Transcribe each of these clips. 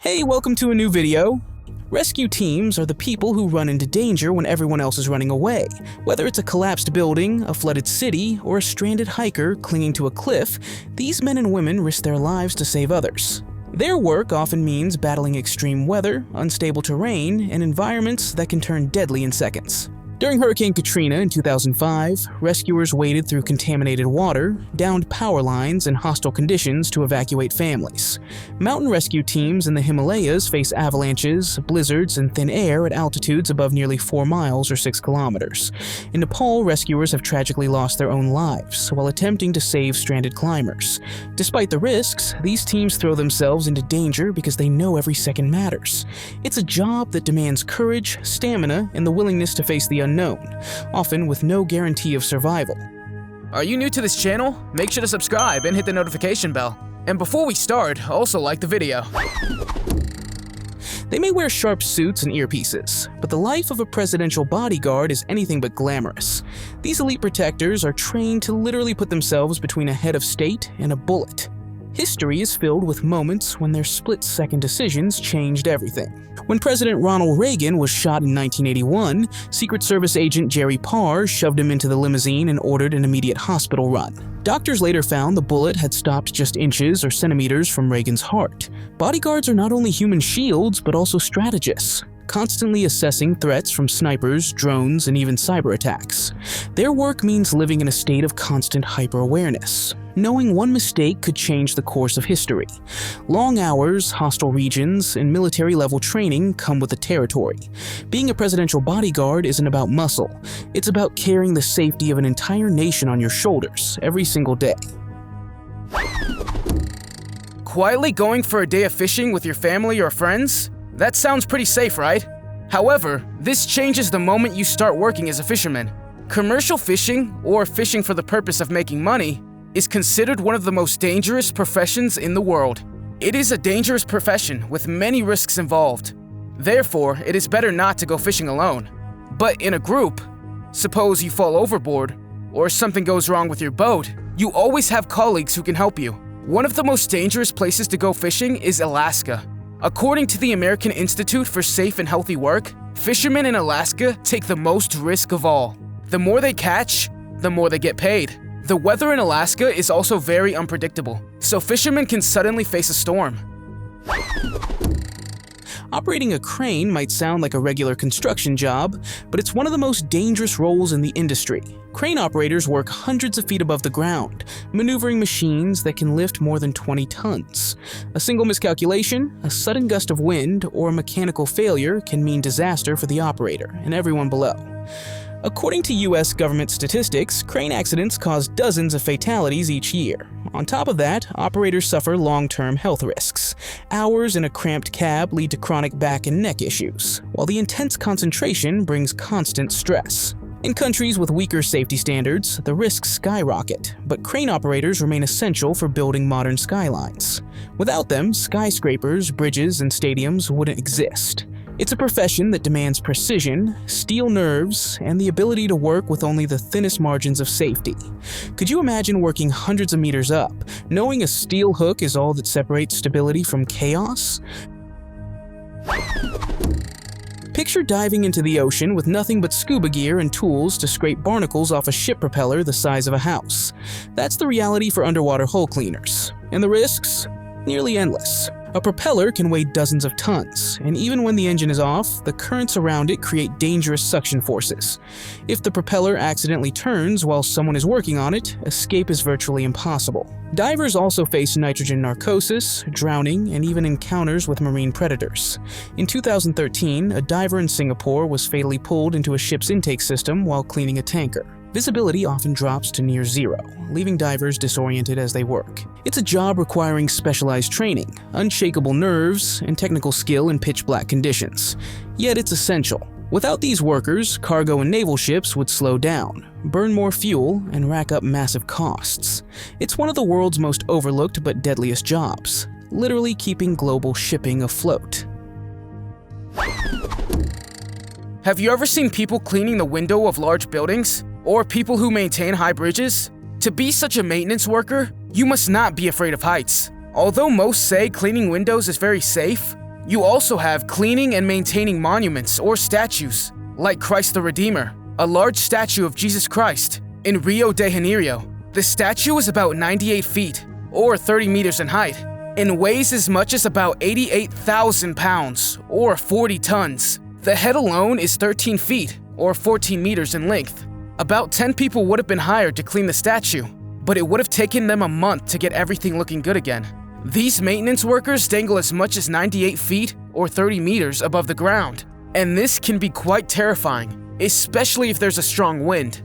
Hey, welcome to a new video. Rescue teams are the people who run into danger when everyone else is running away. Whether it's a collapsed building, a flooded city, or a stranded hiker clinging to a cliff, these men and women risk their lives to save others. Their work often means battling extreme weather, unstable terrain, and environments that can turn deadly in seconds. During Hurricane Katrina in 2005, rescuers waded through contaminated water, downed power lines, and hostile conditions to evacuate families. Mountain rescue teams in the Himalayas face avalanches, blizzards, and thin air at altitudes above nearly 4 miles or 6 kilometers. In Nepal, rescuers have tragically lost their own lives while attempting to save stranded climbers. Despite the risks, these teams throw themselves into danger because they know every second matters. It's a job that demands courage, stamina, and the willingness to face the unknown, often with no guarantee of survival. Are you new to this channel? Make sure to subscribe and hit the notification bell. And before we start, also like the video. They may wear sharp suits and earpieces, but the life of a presidential bodyguard is anything but glamorous. These elite protectors are trained to literally put themselves between a head of state and a bullet. History is filled with moments when their split-second decisions changed everything. When President Ronald Reagan was shot in 1981, Secret Service agent Jerry Parr shoved him into the limousine and ordered an immediate hospital run. Doctors later found the bullet had stopped just inches or centimeters from Reagan's heart. Bodyguards are not only human shields, but also strategists, constantly assessing threats from snipers, drones, and even cyber attacks. Their work means living in a state of constant hyper-awareness, knowing one mistake could change the course of history. Long hours, hostile regions, and military-level training come with the territory. Being a presidential bodyguard isn't about muscle. It's about carrying the safety of an entire nation on your shoulders every single day. Quietly going for a day of fishing with your family or friends? That sounds pretty safe, right? However, this changes the moment you start working as a fisherman. Commercial fishing, or fishing for the purpose of making money, is considered one of the most dangerous professions in the world. It is a dangerous profession with many risks involved. Therefore, it is better not to go fishing alone. But in a group, suppose you fall overboard, or something goes wrong with your boat, you always have colleagues who can help you. One of the most dangerous places to go fishing is Alaska. According to the American Institute for Safe and Healthy Work, fishermen in Alaska take the most risk of all. The more they catch, the more they get paid. The weather in Alaska is also very unpredictable, so fishermen can suddenly face a storm. Operating a crane might sound like a regular construction job, but it's one of the most dangerous roles in the industry. Crane operators work hundreds of feet above the ground, maneuvering machines that can lift more than 20 tons. A single miscalculation, a sudden gust of wind, or a mechanical failure can mean disaster for the operator and everyone below. According to US government statistics, crane accidents cause dozens of fatalities each year. On top of that, operators suffer long-term health risks. Hours in a cramped cab lead to chronic back and neck issues, while the intense concentration brings constant stress. In countries with weaker safety standards, the risks skyrocket, but crane operators remain essential for building modern skylines. Without them, skyscrapers, bridges, and stadiums wouldn't exist. It's a profession that demands precision, steel nerves, and the ability to work with only the thinnest margins of safety. Could you imagine working hundreds of meters up, knowing a steel hook is all that separates stability from chaos? Picture diving into the ocean with nothing but scuba gear and tools to scrape barnacles off a ship propeller the size of a house. That's the reality for underwater hull cleaners. And the risks? Nearly endless. A propeller can weigh dozens of tons, and even when the engine is off, the currents around it create dangerous suction forces. If the propeller accidentally turns while someone is working on it, escape is virtually impossible. Divers also face nitrogen narcosis, drowning, and even encounters with marine predators. In 2013, a diver in Singapore was fatally pulled into a ship's intake system while cleaning a tanker. Visibility often drops to near zero, leaving divers disoriented as they work. It's a job requiring specialized training, unshakable nerves, and technical skill in pitch-black conditions. Yet it's essential. Without these workers, cargo and naval ships would slow down, burn more fuel, and rack up massive costs. It's one of the world's most overlooked but deadliest jobs, literally keeping global shipping afloat. Have you ever seen people cleaning the window of large buildings? Or people who maintain high bridges? To be such a maintenance worker, you must not be afraid of heights. Although most say cleaning windows is very safe, You also have cleaning and maintaining monuments or statues, like Christ the Redeemer, a large statue of Jesus Christ in Rio de Janeiro. The statue is about 98 feet, or 30 meters in height, and weighs as much as about 88,000 pounds, or 40 tons. The head alone is 13 feet, or 14 meters in length. About 10 people would have been hired to clean the statue, but it would have taken them a month to get everything looking good again. These maintenance workers dangle as much as 98 feet or 30 meters above the ground, and this can be quite terrifying, especially if there's a strong wind.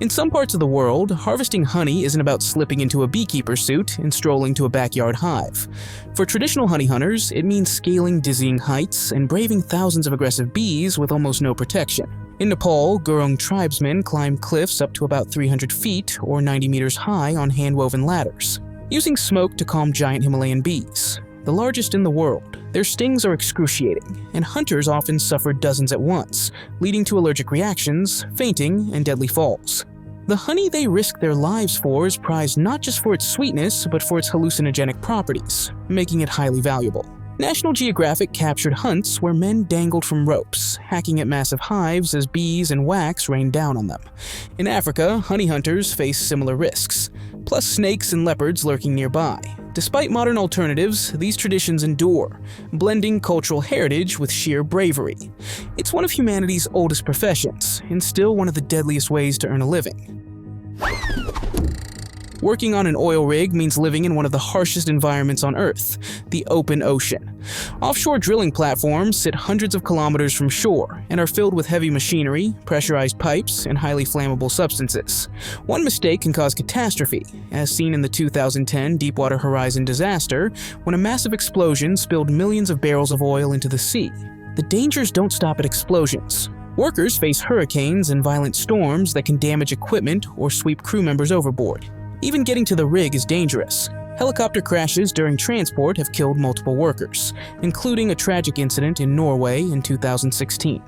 In some parts of the world, harvesting honey isn't about slipping into a beekeeper suit and strolling to a backyard hive. For traditional honey hunters, it means scaling dizzying heights and braving thousands of aggressive bees with almost no protection. In Nepal, Gurung tribesmen climb cliffs up to about 300 feet or 90 meters high on hand-woven ladders, using smoke to calm giant Himalayan bees, the largest in the world. Their stings are excruciating, and hunters often suffer dozens at once, leading to allergic reactions, fainting, and deadly falls. The honey they risk their lives for is prized not just for its sweetness, but for its hallucinogenic properties, making it highly valuable. National Geographic captured hunts where men dangled from ropes, hacking at massive hives as bees and wax rained down on them. In Africa, honey hunters face similar risks, plus snakes and leopards lurking nearby. Despite modern alternatives, these traditions endure, blending cultural heritage with sheer bravery. It's one of humanity's oldest professions, and still one of the deadliest ways to earn a living. Working on an oil rig means living in one of the harshest environments on Earth, the open ocean. Offshore drilling platforms sit hundreds of kilometers from shore and are filled with heavy machinery, pressurized pipes, and highly flammable substances. One mistake can cause catastrophe, as seen in the 2010 Deepwater Horizon disaster, when a massive explosion spilled millions of barrels of oil into the sea. The dangers don't stop at explosions. Workers face hurricanes and violent storms that can damage equipment or sweep crew members overboard. Even getting to the rig is dangerous. Helicopter crashes during transport have killed multiple workers, including a tragic incident in Norway in 2016.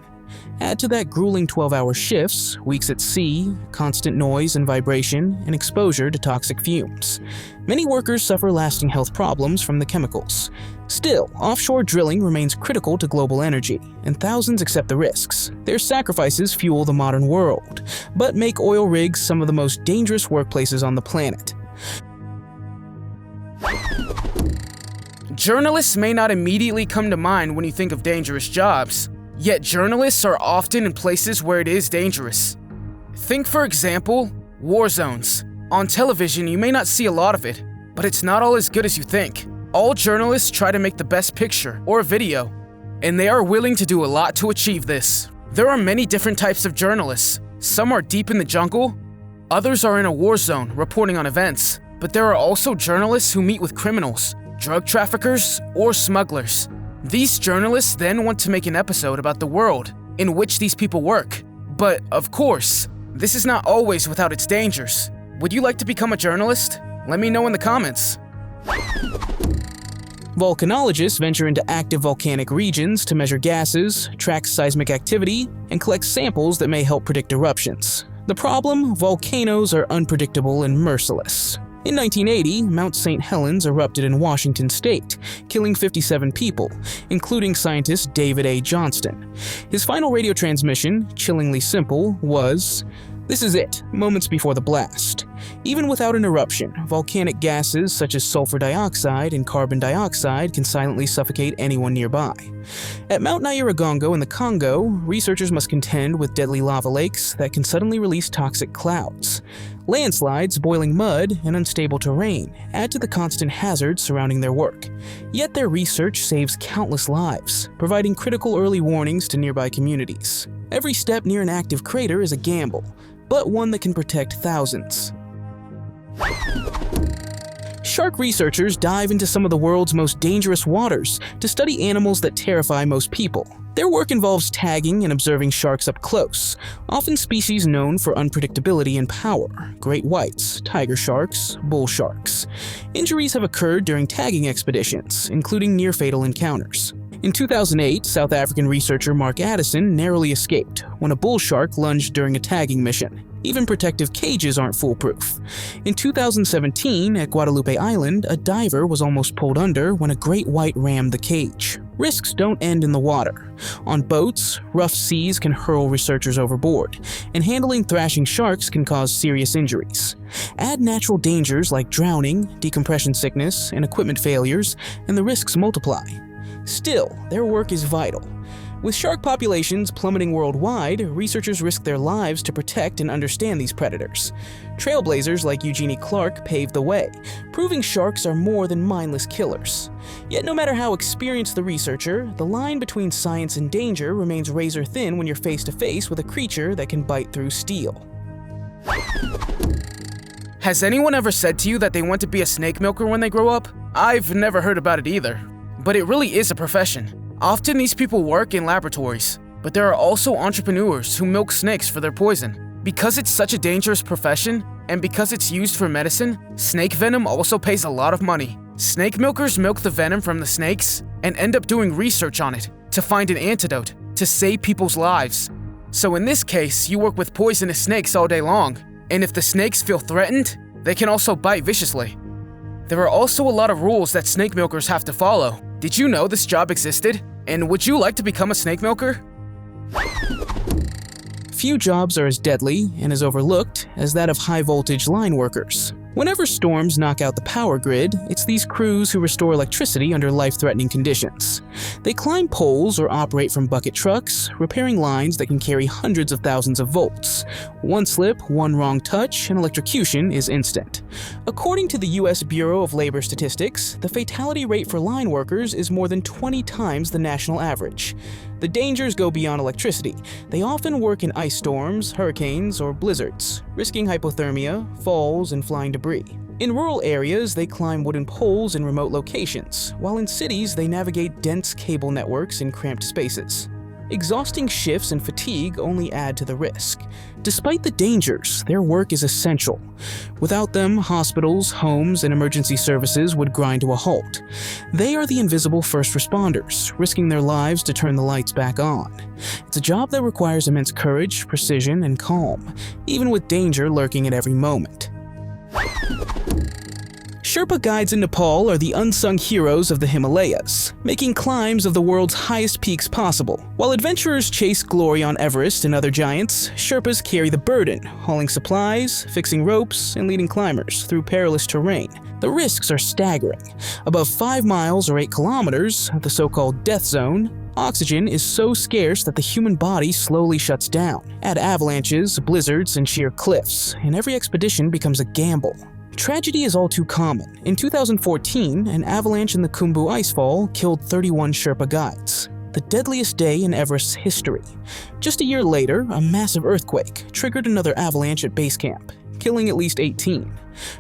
Add to that grueling 12-hour shifts, weeks at sea, constant noise and vibration, and exposure to toxic fumes. Many workers suffer lasting health problems from the chemicals. Still, offshore drilling remains critical to global energy, and thousands accept the risks. Their sacrifices fuel the modern world, but make oil rigs some of the most dangerous workplaces on the planet. Journalists may not immediately come to mind when you think of dangerous jobs, yet journalists are often in places where it is dangerous. Think, for example, war zones. On television, you may not see a lot of it, but it's not all as good as you think. All journalists try to make the best picture or video, and they are willing to do a lot to achieve this. There are many different types of journalists. Some are deep in the jungle, others are in a war zone reporting on events, but there are also journalists who meet with criminals, drug traffickers, or smugglers. These journalists then want to make an episode about the world in which these people work. But, of course, this is not always without its dangers. Would you like to become a journalist? Let me know in the comments. Volcanologists venture into active volcanic regions to measure gases, track seismic activity, and collect samples that may help predict eruptions. The problem? Volcanoes are unpredictable and merciless. In 1980, Mount St. Helens erupted in Washington state, killing 57 people, including scientist David A. Johnston. His final radio transmission, chillingly simple, was, "This is it, moments before the blast." Even without an eruption, volcanic gases such as sulfur dioxide and carbon dioxide can silently suffocate anyone nearby. At Mount Nyiragongo in the Congo, researchers must contend with deadly lava lakes that can suddenly release toxic clouds. Landslides, boiling mud, and unstable terrain add to the constant hazards surrounding their work. Yet their research saves countless lives, providing critical early warnings to nearby communities. Every step near an active crater is a gamble, but one that can protect thousands. Shark researchers dive into some of the world's most dangerous waters to study animals that terrify most people. Their work involves tagging and observing sharks up close, often species known for unpredictability and power: great whites, tiger sharks, bull sharks. Injuries have occurred during tagging expeditions, including near-fatal encounters. In 2008, South African researcher Mark Addison narrowly escaped when a bull shark lunged during a tagging mission. Even protective cages aren't foolproof. In 2017, at Guadalupe Island, a diver was almost pulled under when a great white rammed the cage. Risks don't end in the water. On boats, rough seas can hurl researchers overboard, and handling thrashing sharks can cause serious injuries. Add natural dangers like drowning, decompression sickness, and equipment failures, and the risks multiply. Still, their work is vital. With shark populations plummeting worldwide, researchers risk their lives to protect and understand these predators. Trailblazers like Eugenie Clark paved the way, proving sharks are more than mindless killers. Yet no matter how experienced the researcher, the line between science and danger remains razor thin when you're face to face with a creature that can bite through steel. Has anyone ever said to you that they want to be a snake milker when they grow up? I've never heard about it either. But it really is a profession. Often these people work in laboratories, but there are also entrepreneurs who milk snakes for their poison. Because it's such a dangerous profession, and because it's used for medicine, snake venom also pays a lot of money. Snake milkers milk the venom from the snakes and end up doing research on it to find an antidote to save people's lives. So in this case, you work with poisonous snakes all day long, and if the snakes feel threatened, they can also bite viciously. There are also a lot of rules that snake milkers have to follow. Did you know this job existed? And would you like to become a snake milker? Few jobs are as deadly and as overlooked as that of high-voltage line workers. Whenever storms knock out the power grid, it's these crews who restore electricity under life-threatening conditions. They climb poles or operate from bucket trucks, repairing lines that can carry hundreds of thousands of volts. One slip, one wrong touch, and electrocution is instant. According to the U.S. Bureau of Labor Statistics, the fatality rate for line workers is more than 20 times the national average. The dangers go beyond electricity. They often work in ice storms, hurricanes, or blizzards, risking hypothermia, falls, and flying debris. In rural areas, they climb wooden poles in remote locations, while in cities, they navigate dense cable networks in cramped spaces. Exhausting shifts and fatigue only add to the risk. Despite the dangers, their work is essential. Without them, hospitals, homes, and emergency services would grind to a halt. They are the invisible first responders, risking their lives to turn the lights back on. It's a job that requires immense courage, precision, and calm, even with danger lurking at every moment. Sherpa guides in Nepal are the unsung heroes of the Himalayas, making climbs of the world's highest peaks possible. While adventurers chase glory on Everest and other giants, Sherpas carry the burden, hauling supplies, fixing ropes, and leading climbers through perilous terrain. The risks are staggering. Above 5 miles or 8 kilometers, the so-called death zone, oxygen is so scarce that the human body slowly shuts down. Add avalanches, blizzards, and sheer cliffs, and every expedition becomes a gamble. Tragedy is all too common. In 2014, an avalanche in the Khumbu Icefall killed 31 Sherpa guides, the deadliest day in Everest's history. Just a year later, a massive earthquake triggered another avalanche at base camp, killing at least 18.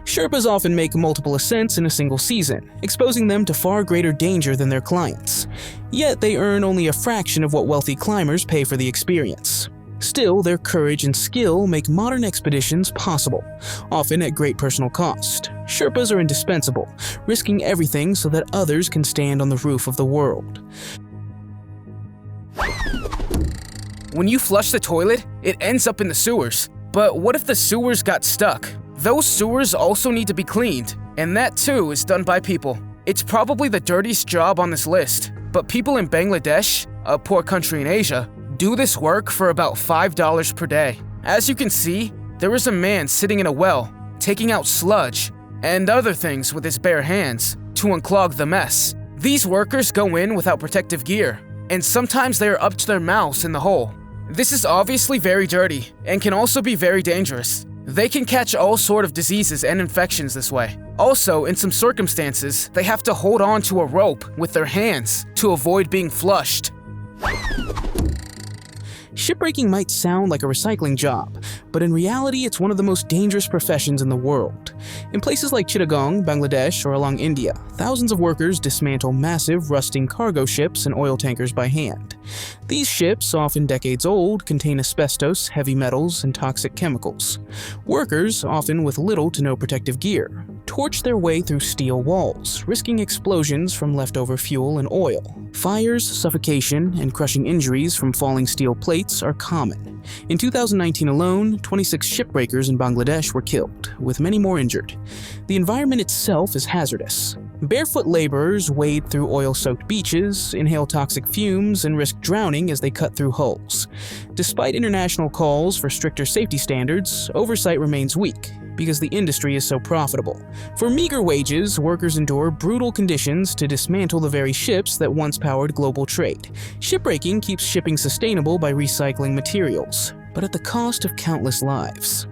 Sherpas often make multiple ascents in a single season, exposing them to far greater danger than their clients. Yet they earn only a fraction of what wealthy climbers pay for the experience. Still, their courage and skill make modern expeditions possible, often at great personal cost. Sherpas are indispensable, risking everything so that others can stand on the roof of the world. When you flush the toilet, it ends up in the sewers. But what if the sewers got stuck? Those sewers also need to be cleaned, and that too is done by people. It's probably the dirtiest job on this list, but people in Bangladesh, a poor country in Asia, do this work for about $5 per day. As you can see, there is a man sitting in a well, taking out sludge and other things with his bare hands to unclog the mess. These workers go in without protective gear, and sometimes they are up to their mouths in the hole. This is obviously very dirty and can also be very dangerous. They can catch all sort of diseases and infections this way. Also, in some circumstances, they have to hold on to a rope with their hands to avoid being flushed. Shipbreaking might sound like a recycling job, but in reality it's one of the most dangerous professions in the world. In places like Chittagong, Bangladesh, or along India, thousands of workers dismantle massive, rusting cargo ships and oil tankers by hand. These ships, often decades old, contain asbestos, heavy metals, and toxic chemicals. Workers, often with little to no protective gear, torch their way through steel walls, risking explosions from leftover fuel and oil. Fires, suffocation, and crushing injuries from falling steel plates are common. In 2019 alone, 26 shipbreakers in Bangladesh were killed, with many more injured. The environment itself is hazardous. Barefoot laborers wade through oil-soaked beaches, inhale toxic fumes, and risk drowning as they cut through hulls. Despite international calls for stricter safety standards, oversight remains weak because the industry is so profitable. For meager wages, workers endure brutal conditions to dismantle the very ships that once powered global trade. Shipbreaking keeps shipping sustainable by recycling materials, but at the cost of countless lives.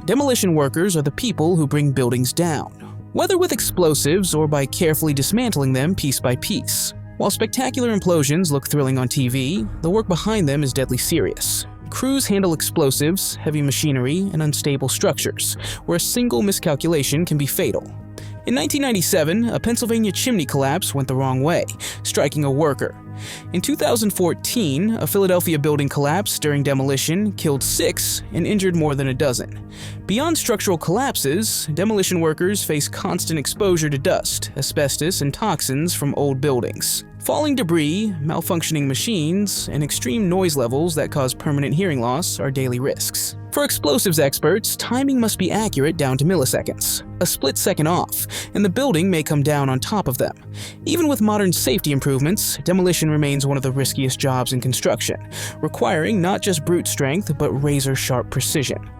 Demolition workers are the people who bring buildings down, whether with explosives or by carefully dismantling them piece by piece. While spectacular implosions look thrilling on TV, the work behind them is deadly serious. Crews handle explosives, heavy machinery, and unstable structures, where a single miscalculation can be fatal. In 1997, a Pennsylvania chimney collapse went the wrong way, striking a worker. In 2014, a Philadelphia building collapse during demolition killed 6 and injured more than a dozen. Beyond structural collapses, demolition workers face constant exposure to dust, asbestos, and toxins from old buildings. Falling debris, malfunctioning machines, and extreme noise levels that cause permanent hearing loss are daily risks. For explosives experts, timing must be accurate down to milliseconds. A split second off, and the building may come down on top of them. Even with modern safety improvements, demolition remains one of the riskiest jobs in construction, requiring not just brute strength but razor-sharp precision.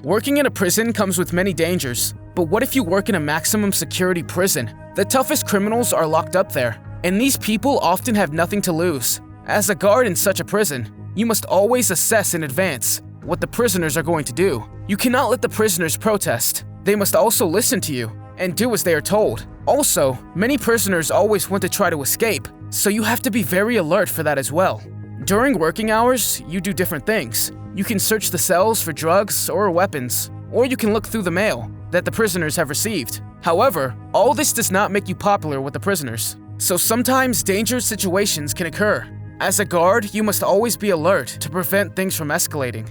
Working in a prison comes with many dangers, but what if you work in a maximum security prison? The toughest criminals are locked up there, and these people often have nothing to lose. As a guard in such a prison, you must always assess in advance what the prisoners are going to do. You cannot let the prisoners protest. They must also listen to you and do as they are told. Also, many prisoners always want to try to escape, so you have to be very alert for that as well. During working hours, you do different things. You can search the cells for drugs or weapons, or you can look through the mail that the prisoners have received. However, all this does not make you popular with the prisoners, so sometimes dangerous situations can occur. As a guard, you must always be alert to prevent things from escalating.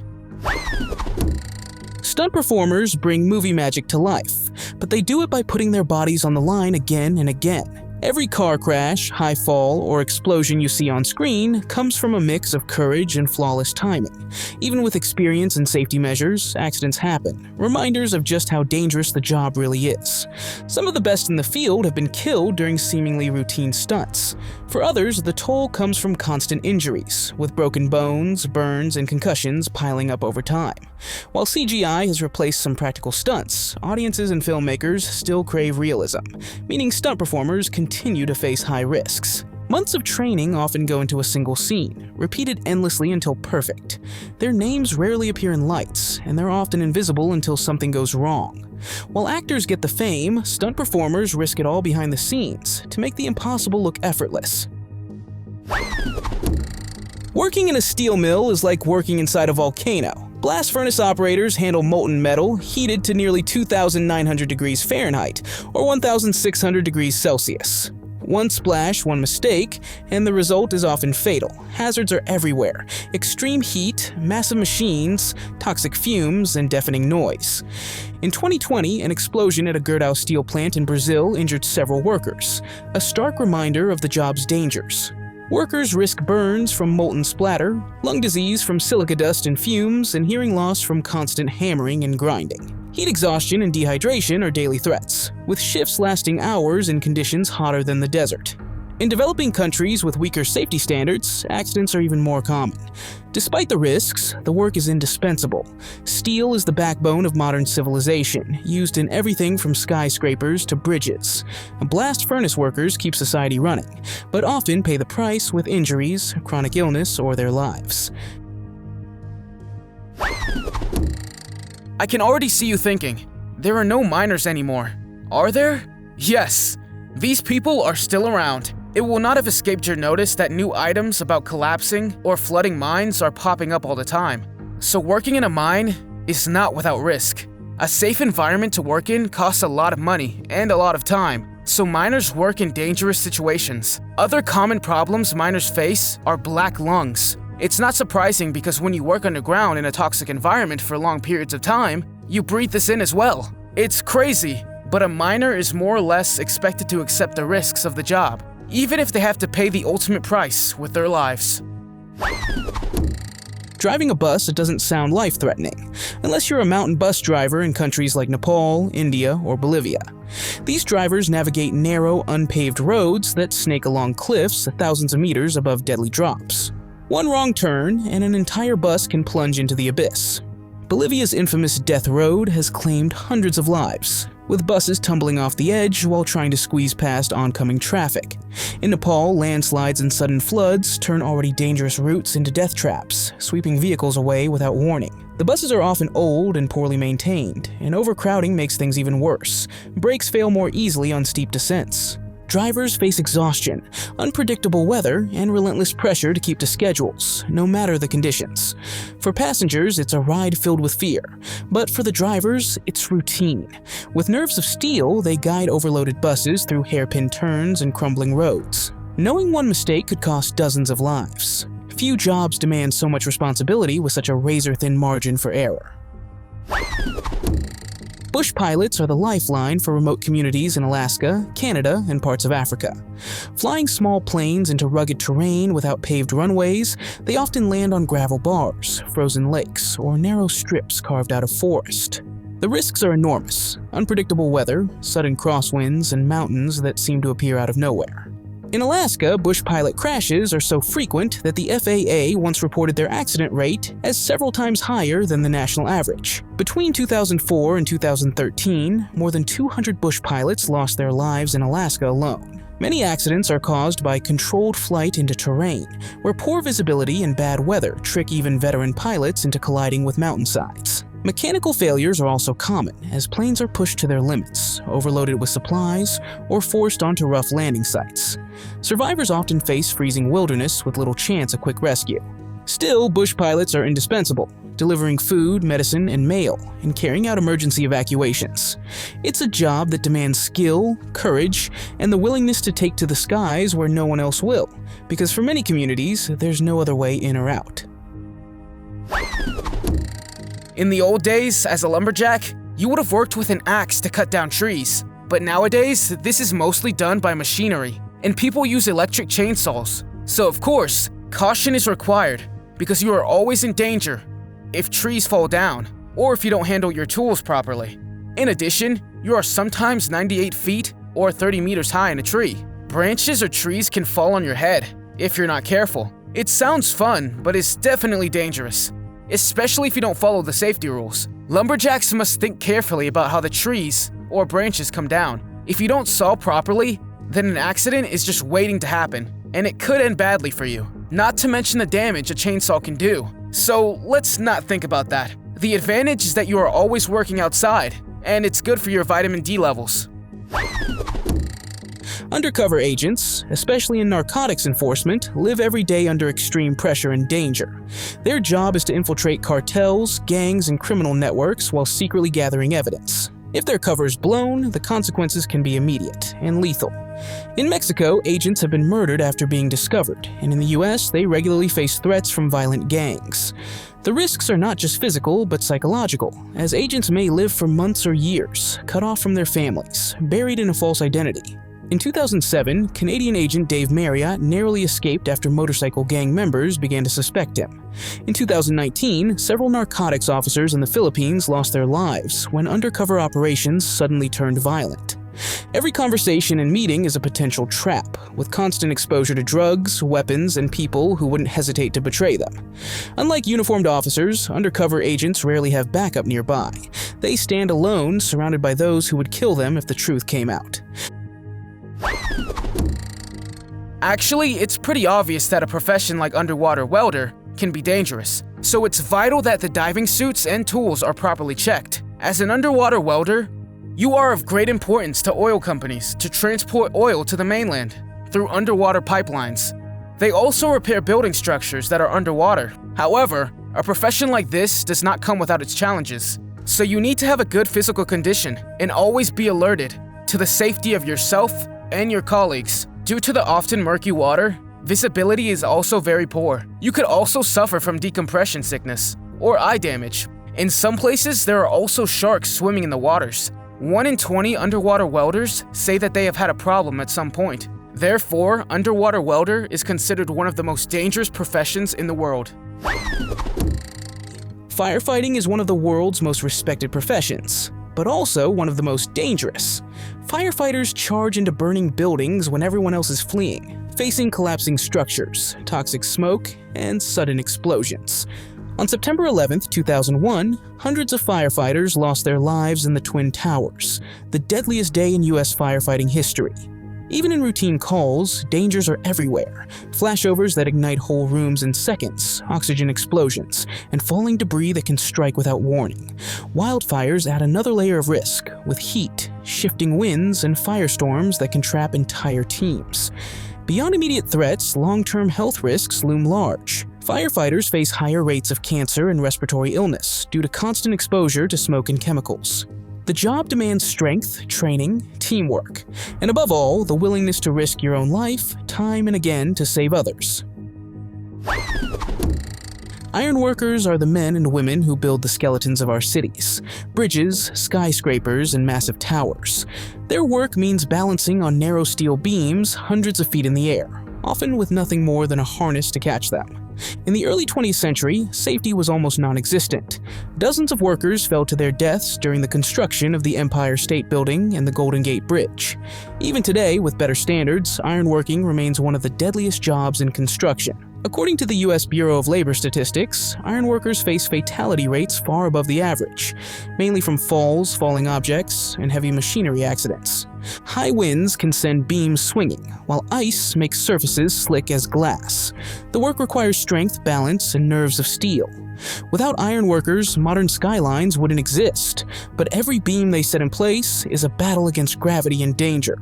Stunt performers bring movie magic to life, but they do it by putting their bodies on the line again and again. Every car crash, high fall, or explosion you see on screen comes from a mix of courage and flawless timing. Even with experience and safety measures, accidents happen, reminders of just how dangerous the job really is. Some of the best in the field have been killed during seemingly routine stunts. For others, the toll comes from constant injuries, with broken bones, burns, and concussions piling up over time. While CGI has replaced some practical stunts, audiences and filmmakers still crave realism, meaning stunt performers continue to face high risks. Months of training often go into a single scene, repeated endlessly until perfect. Their names rarely appear in lights, and they're often invisible until something goes wrong. While actors get the fame, stunt performers risk it all behind the scenes to make the impossible look effortless. Working in a steel mill is like working inside a volcano. Blast furnace operators handle molten metal heated to nearly 2,900 degrees Fahrenheit, or 1,600 degrees Celsius. One splash, one mistake, and the result is often fatal. Hazards are everywhere: extreme heat, massive machines, toxic fumes, and deafening noise. In 2020, an explosion at a Gerdau steel plant in Brazil injured several workers, a stark reminder of the job's dangers. Workers risk burns from molten splatter, lung disease from silica dust and fumes, and hearing loss from constant hammering and grinding. Heat exhaustion and dehydration are daily threats, with shifts lasting hours in conditions hotter than the desert. In developing countries with weaker safety standards, accidents are even more common. Despite the risks, the work is indispensable. Steel is the backbone of modern civilization, used in everything from skyscrapers to bridges. Blast furnace workers keep society running, but often pay the price with injuries, chronic illness, or their lives. I can already see you thinking, there are no miners anymore. Are there? Yes. These people are still around. It will not have escaped your notice that new items about collapsing or flooding mines are popping up all the time. So working in a mine is not without risk. A safe environment to work in costs a lot of money and a lot of time, so miners work in dangerous situations. Other common problems miners face are black lungs, It's not surprising because when you work underground in a toxic environment for long periods of time, you breathe this in as well. It's crazy, but a miner is more or less expected to accept the risks of the job, even if they have to pay the ultimate price with their lives. Driving a bus, it doesn't sound life-threatening, unless you're a mountain bus driver in countries like Nepal, India, or Bolivia. These drivers navigate narrow, unpaved roads that snake along cliffs thousands of meters above deadly drops. One wrong turn, and an entire bus can plunge into the abyss. Bolivia's infamous Death Road has claimed hundreds of lives, with buses tumbling off the edge while trying to squeeze past oncoming traffic. In Nepal, landslides and sudden floods turn already dangerous routes into death traps, sweeping vehicles away without warning. The buses are often old and poorly maintained, and overcrowding makes things even worse. Brakes fail more easily on steep descents. Drivers face exhaustion, unpredictable weather, and relentless pressure to keep to schedules, no matter the conditions. For passengers, it's a ride filled with fear, but for the drivers, it's routine. With nerves of steel, they guide overloaded buses through hairpin turns and crumbling roads. Knowing one mistake could cost dozens of lives. Few jobs demand so much responsibility with such a razor-thin margin for error. Bush pilots are the lifeline for remote communities in Alaska, Canada, and parts of Africa. Flying small planes into rugged terrain without paved runways, they often land on gravel bars, frozen lakes, or narrow strips carved out of forest. The risks are enormous: unpredictable weather, sudden crosswinds, and mountains that seem to appear out of nowhere. In Alaska, bush pilot crashes are so frequent that the FAA once reported their accident rate as several times higher than the national average. Between 2004 and 2013, more than 200 bush pilots lost their lives in Alaska alone. Many accidents are caused by controlled flight into terrain, where poor visibility and bad weather trick even veteran pilots into colliding with mountainsides. Mechanical failures are also common, as planes are pushed to their limits, overloaded with supplies, or forced onto rough landing sites. Survivors often face freezing wilderness with little chance of quick rescue. Still, bush pilots are indispensable, delivering food, medicine, and mail, and carrying out emergency evacuations. It's a job that demands skill, courage, and the willingness to take to the skies where no one else will, because for many communities, there's no other way in or out. In the old days, as a lumberjack, you would have worked with an axe to cut down trees. But nowadays, this is mostly done by machinery, and people use electric chainsaws. So of course, caution is required, because you are always in danger if trees fall down, or if you don't handle your tools properly. In addition, you are sometimes 98 feet or 30 meters high in a tree. Branches or trees can fall on your head if you're not careful. It sounds fun, but it's definitely dangerous, especially if you don't follow the safety rules. Lumberjacks must think carefully about how the trees or branches come down. If you don't saw properly, then an accident is just waiting to happen, and it could end badly for you. Not to mention the damage a chainsaw can do. So let's not think about that. The advantage is that you are always working outside, and it's good for your vitamin D levels. Undercover agents, especially in narcotics enforcement, live every day under extreme pressure and danger. Their job is to infiltrate cartels, gangs, and criminal networks while secretly gathering evidence. If their cover is blown, the consequences can be immediate and lethal. In Mexico, agents have been murdered after being discovered, and in the US, they regularly face threats from violent gangs. The risks are not just physical, but psychological, as agents may live for months or years, cut off from their families, buried in a false identity. In 2007, Canadian agent Dave Marriott narrowly escaped after motorcycle gang members began to suspect him. In 2019, several narcotics officers in the Philippines lost their lives when undercover operations suddenly turned violent. Every conversation and meeting is a potential trap, with constant exposure to drugs, weapons, and people who wouldn't hesitate to betray them. Unlike uniformed officers, undercover agents rarely have backup nearby. They stand alone, surrounded by those who would kill them if the truth came out. Actually, it's pretty obvious that a profession like underwater welder can be dangerous, so it's vital that the diving suits and tools are properly checked. As an underwater welder, you are of great importance to oil companies to transport oil to the mainland through underwater pipelines. They also repair building structures that are underwater. However, a profession like this does not come without its challenges, so you need to have a good physical condition and always be alerted to the safety of yourself and your colleagues. Due to the often murky water, Visibility is also very poor. You could also suffer from decompression sickness or eye damage. In some places, there are also sharks swimming in the waters. 1 in 20 underwater welders say that they have had a problem at some point. Therefore, underwater welder is considered one of the most dangerous professions in the world. Firefighting is one of the world's most respected professions, but also one of the most dangerous. Firefighters charge into burning buildings when everyone else is fleeing, facing collapsing structures, toxic smoke, and sudden explosions. On September 11, 2001, hundreds of firefighters lost their lives in the Twin Towers, the deadliest day in U.S. firefighting history. Even in routine calls, dangers are everywhere. Flashovers that ignite whole rooms in seconds, oxygen explosions, and falling debris that can strike without warning. Wildfires add another layer of risk, with heat, shifting winds, and firestorms that can trap entire teams. Beyond immediate threats, long-term health risks loom large. Firefighters face higher rates of cancer and respiratory illness due to constant exposure to smoke and chemicals. The job demands strength, training, teamwork, and above all, the willingness to risk your own life time and again to save others. Ironworkers are the men and women who build the skeletons of our cities, bridges, skyscrapers, and massive towers. Their work means balancing on narrow steel beams hundreds of feet in the air, often with nothing more than a harness to catch them. In the early 20th century, safety was almost non-existent. Dozens of workers fell to their deaths during the construction of the Empire State Building and the Golden Gate Bridge. Even today, with better standards, ironworking remains one of the deadliest jobs in construction. According to the U.S. Bureau of Labor Statistics, ironworkers face fatality rates far above the average, mainly from falls, falling objects, and heavy machinery accidents. High winds can send beams swinging, while ice makes surfaces slick as glass. The work requires strength, balance, and nerves of steel. Without ironworkers, modern skylines wouldn't exist, but every beam they set in place is a battle against gravity and danger.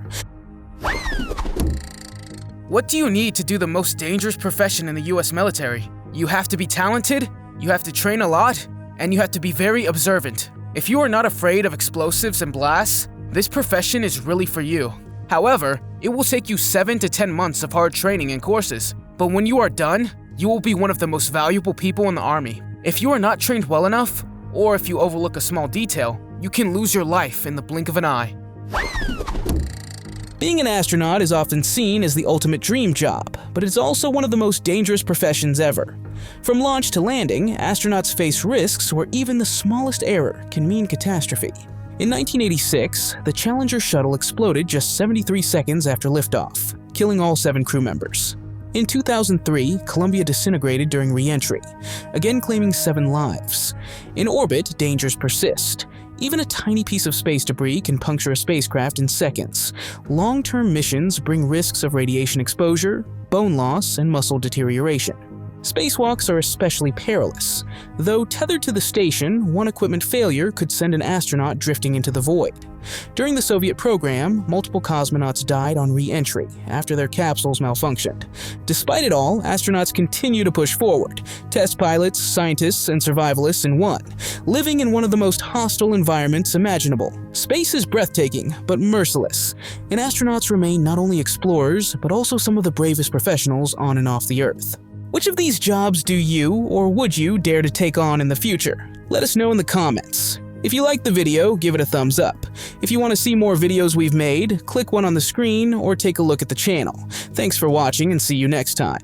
What do you need to do the most dangerous profession in the US military? You have to be talented, you have to train a lot, and you have to be very observant. If you are not afraid of explosives and blasts, this profession is really for you. However, it will take you 7 to 10 months of hard training and courses. But when you are done, you will be one of the most valuable people in the Army. If you are not trained well enough, or if you overlook a small detail, you can lose your life in the blink of an eye. Being an astronaut is often seen as the ultimate dream job, but it's also one of the most dangerous professions ever. From launch to landing, astronauts face risks where even the smallest error can mean catastrophe. In 1986, the Challenger shuttle exploded just 73 seconds after liftoff, killing all 7 crew members. In 2003, Columbia disintegrated during re-entry, again claiming 7 lives. In orbit, dangers persist. Even a tiny piece of space debris can puncture a spacecraft in seconds. Long-term missions bring risks of radiation exposure, bone loss, and muscle deterioration. Spacewalks are especially perilous. Though tethered to the station, one equipment failure could send an astronaut drifting into the void. During the Soviet program, multiple cosmonauts died on re-entry after their capsules malfunctioned. Despite it all, astronauts continue to push forward. Test pilots, scientists, and survivalists in one, living in one of the most hostile environments imaginable. Space is breathtaking, but merciless, and astronauts remain not only explorers, but also some of the bravest professionals on and off the Earth. Which of these jobs do you, or would you, dare to take on in the future? Let us know in the comments. If you liked the video, give it a thumbs up. If you want to see more videos we've made, click one on the screen or take a look at the channel. Thanks for watching and see you next time.